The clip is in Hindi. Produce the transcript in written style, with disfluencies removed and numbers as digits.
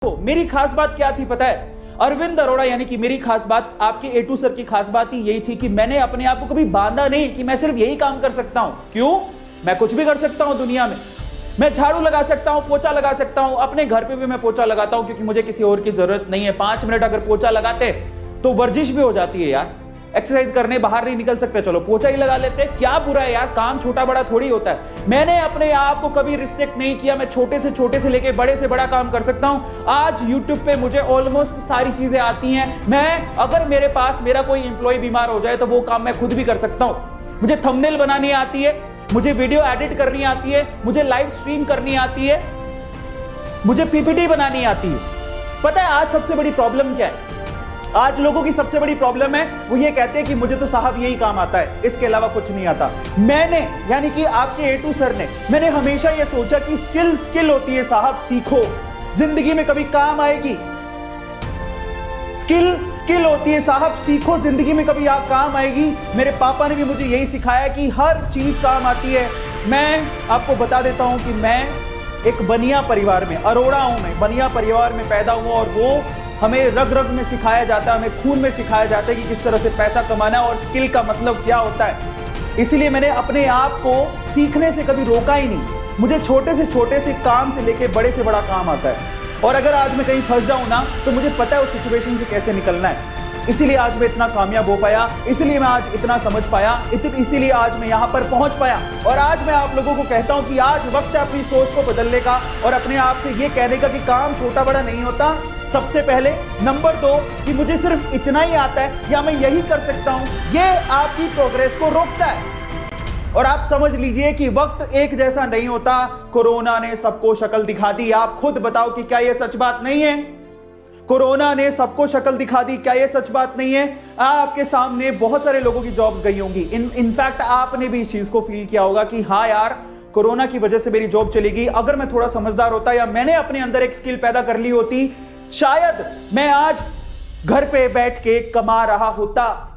मेरी खास बात क्या थी पता है? अरविंद अरोड़ा यानी कि मेरी खास बात, आपके A2 सर की खास बात ही यही थी कि मैंने अपने आप को कभी बांधा नहीं कि मैं सिर्फ यही काम कर सकता हूं। क्यों? मैं कुछ भी कर सकता हूं दुनिया में। मैं झाड़ू लगा सकता हूं, पोछा लगा सकता हूं, अपने घर पे भी मैं पोछा लगाता हूं क्योंकि मुझे किसी और की जरूरत नहीं है। 5 मिनट अगर पोछा लगाते तो वर्जिश भी हो जाती है यार। एक्सरसाइज करने बाहर नहीं निकल सकते, चलो पोछा ही लगा लेते, क्या बुरा है यार, काम छोटा बड़ा थोड़ी होता है। मैंने अपने आप को कभी रिस्ट्रिक्ट नहीं किया, मैं छोटे से लेके बड़े से बड़ा काम कर सकता हूं। आज YouTube पे मुझे ऑलमोस्ट सारी चीजें आती हैं। मैं अगर मेरे पास मेरा कोई एम्प्लॉय बीमार हो जाए तो वो काम मैं खुद भी कर सकता हूं। मुझे थंबनेल बनानी आती है, मुझे वीडियो एडिट करनी आती है, मुझे लाइव स्ट्रीम करनी आती है, मुझे PPT बनानी आती है। पता है आज सबसे बड़ी प्रॉब्लम क्या है? आज लोगों की सबसे बड़ी प्रॉब्लम है, वो ये कहते हैं कि मुझे तो साहब यही काम आता है, इसके अलावा कुछ नहीं आता। मैंने यानी कि आपके A2 सर ने, मैंने हमेशा ये सोचा कि स्किल होती है साहब, सीखो, जिंदगी में कभी काम आएगी। स्किल होती है साहब, सीखो, जिंदगी में कभी काम आएगी। मेरे पापा ने भी मुझे यही सिखाया कि हर चीज काम आती है। मैं आपको बता देता हूं कि मैं एक बनिया परिवार में, अरोड़ा हूं मैं, बनिया परिवार में पैदा हुआ और वो हमें रग रग में सिखाया जाता है, हमें खून में सिखाया जाता है कि किस तरह से पैसा कमाना है और स्किल का मतलब क्या होता है। इसलिए मैंने अपने आप को सीखने से कभी रोका ही नहीं। मुझे छोटे से काम से लेके बड़े से बड़ा काम आता है और अगर आज मैं कहीं फंस जाऊं ना तो मुझे पता है उस सिचुएशन से कैसे निकलना है। इसीलिए आज मैं इतना कामयाब हो पाया, इसलिए मैं आज इतना समझ पाया, इसीलिए आज मैं यहाँ पर पहुंच पाया। और आज मैं आप लोगों को कहता हूं कि आज वक्त है अपनी सोच को बदलने का और अपने आप से ये कहने का कि काम छोटा बड़ा नहीं होता। सबसे पहले नंबर 2 कि मुझे सिर्फ इतना ही आता है या मैं यही कर सकता हूं, ये आपकी प्रोग्रेस को रोकता है। और आप समझ लीजिए कि वक्त एक जैसा नहीं होता। कोरोना ने सबको शक्ल दिखा दी। आप खुद बताओ कि क्या यह सच बात नहीं है? कोरोना ने सबको शक्ल दिखा दी, क्या यह सच बात नहीं है? आपके सामने बहुत सारे लोगों की जॉब गई होंगी। इनफैक्ट आपने भी इस चीज को फील किया होगा कि हाँ यार, कोरोना की वजह से मेरी जॉब चली गई। अगर मैं थोड़ा समझदार होता या मैंने अपने अंदर एक स्किल पैदा कर ली होती, शायद मैं आज घर पे बैठ के कमा रहा होता।